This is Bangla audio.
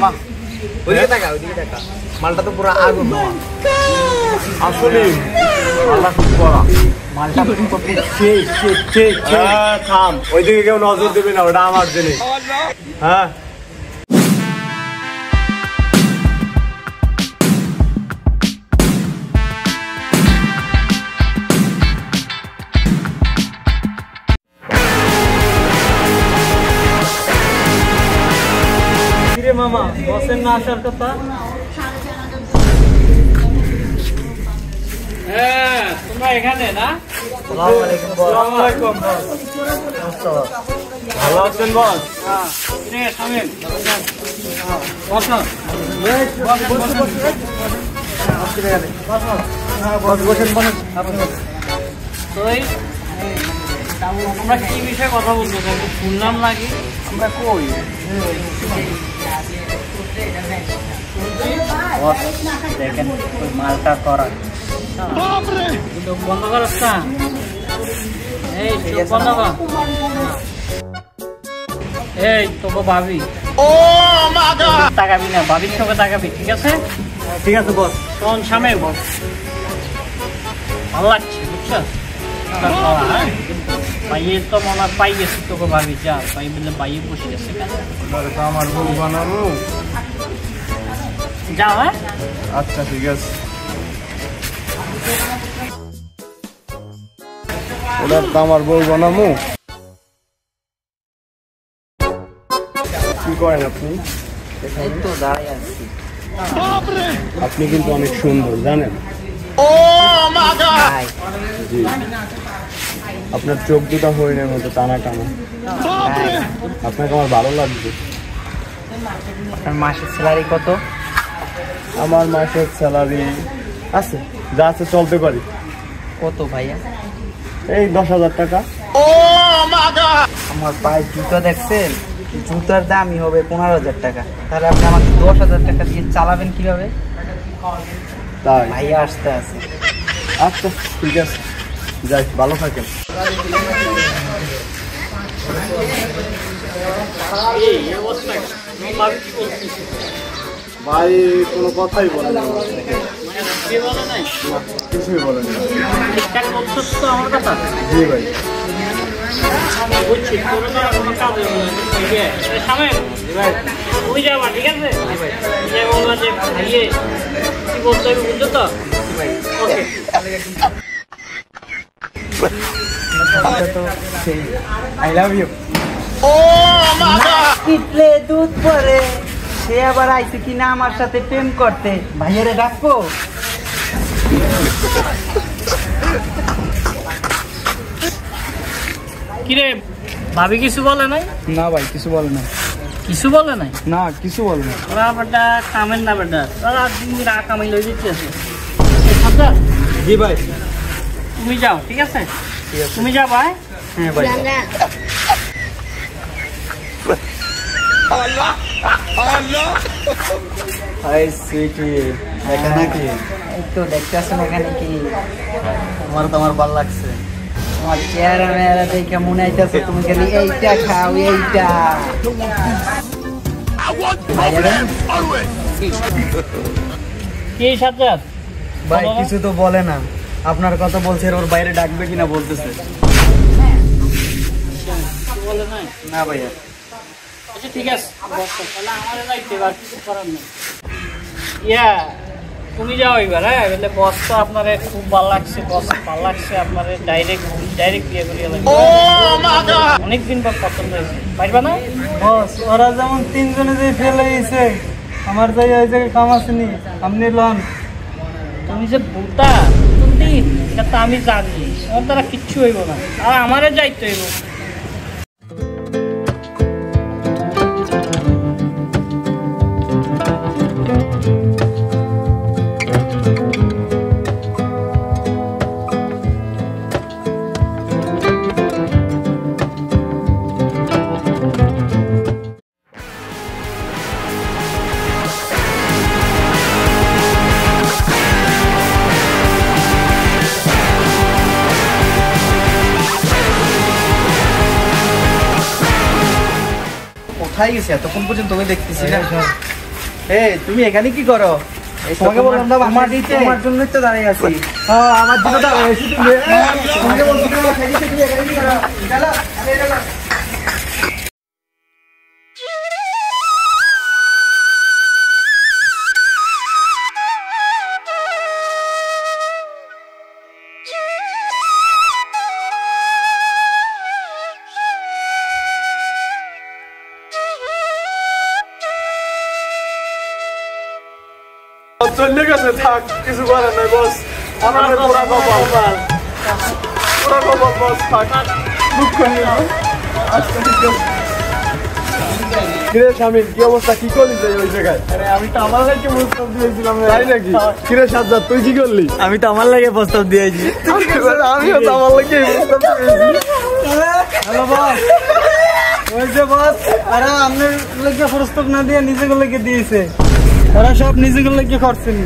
মামা ওইদিকে টাকা মালটা তো পুরো আগুন আসলে মালটা খুব কড়া মালটা থাম ওইদিকে কেউ নজর দেবে না ওটা আমার জিনিস হ্যাঁ মামা বসের না আসার কথা হ্যাঁ তোমরা এখানে না আসসালামু আলাইকুম বস আসসালামু আলাইকুম ভালো আছেন বস রে সামিল বস আমরা কি বিষয়ে কথা বলবো শুনলাম নাকি আমরা কই দেখেন ওই মালটা করা বন্ধ করস না এই বন্ধ কর এই তোকে ভাবি তাকাবি না ভাবির সঙ্গে তাকাবি ঠিক আছে বস তখন সামনে বস ভালো লাগছে বুঝছো ভাইয়ে তো মনে হয় পাই গেছি তোকে ভাবি যা পাই বললে ভাইয়ে বসে গেছে আমার বউ বানানো যাও হ্যাঁ আচ্ছা ঠিক আছে ওটা তো আমার বউ বানামু কি করেন আপনি এই তো দাঁড়াই আছি আপনি কিন্তু অনেক সুন্দর জানেন ভাই জি আপনার চোখ দুটা হরিণের মতো টানা টানা ভাই আপনাকে আমার ভালো লাগবে আপনার মাসের স্যালারি কত আমার মাসের স্যালারি আছে যা আছে চলতে পারি কত ভাইয়া এই 10,000 টাকা আমার পায়ে জুতো দেখছেন জুতার দামই হবে 15,000 টাকা তাহলে আপনি আমাকে 10,000 টাকা দিয়ে চালাবেন কিভাবে তাই ভাইয়া আসতে আছে আচ্ছা ঠিক আছে যাই ভালো থাকেন এই অবস্থা ভাবি কি বলছিস ভাই কোনো কথাই বলে না কে বলে নাই কিছুই বলেন না ঠিকঠাক বলছিস তো আমার কথা জি ভাই বুঝছি তোর তো কোনো কাজ সামনে তুই যাবা ঠিক আছে যে বলবা যে ভাইয়ে কি বলতে হবে বুঝছো তো ওকে আই লাভ ইউ কিটলে দুধ পরে সে আবার আইছে কিনা আমার সাথে প্রেম করতে ভাইয়েরে ডাকবো কিরে ভাবি কিছু বলে নাই না ভাই কিছু বলে না কিছু বলে নাই না কিছু বলে না ওরা বেটা কামের না বেটা ওরা দিন রা কামাই লই দিচ্ছে জি ভাই তুমি যাও ঠিক আছে তুমি যাবা হ্যাঁ ভাই হাই সুইটি এখানে কি এই তো দেখতেছেন এখানে কি আমার ভালো লাগছে আমার চেহারা মেয়ারা দেখে মনে হইতেছে তুমি খালি এইটা খাও এইটা কি সাজ্জাদ ভাই কিছু তো বলে না আপনার কথা বলছে ওর বাইরে ডাকবে কিনা বলতেছে বলে নাই না ভাইয়া আচ্ছা ঠিক আছে তাহলে আমাদের যাইতে এবার কিছু করার নেই ইয়া তুমি যাও এবার হ্যাঁ বলে বস তো আপনার খুব ভালো লাগছে বস ভালো লাগছে আপনার ডাইরেক্ট বিয়ে করিয়ে লাগবে অনেকদিন পর পছন্দ হয়েছে পারবা না বস ওরা যেমন তিনজনে যে ফেলে গেছে আমার যাই ওই জায়গায় কাম আসেনি আপনি লন তুমি যে বুটা তুমি এটা তো আমি জানি আমার দ্বারা কিচ্ছু হইব না আর আমারে যাইতে হইব কোথায় গেছে এতক্ষণ পর্যন্ত তোকে দেখতেছি না এই তুমি এখানে কি করো? তোমাকে বললাম না তোমার জন্যই তো দাঁড়িয়ে আছি। হ্যাঁ আমার জন্য দাঁড়িয়ে আছি তুমি। তোমাকে বলছি না বাসায় গিয়ে তুমি এখানে কি করো? চলো চলো। চলে গেছে, থাক, কিছু করার নাই বস। আমাদের পুরা কপাল বস, থাক, দুঃখ নেই। কিরে শামিল, কি অবস্থা? কি করলি ওই জায়গায়? আমি তো আমার লাগে প্রস্তাব দিয়েছিলাম। তাই নাকি? কিরে সাজ্জাদ, তুই কি করলি? আমি তো আমার লাগে প্রস্তাব দিয়েছি। আমিও তো আমার লাগে প্রস্তাব দিয়েছি। হ্যালো বস, ওই যে বস, আরে আপনার লাগে প্রস্তাব না দিয়ে নিজেকে লাগে দিয়েছে। ওরা সব নিজেকে লাগে করছেন।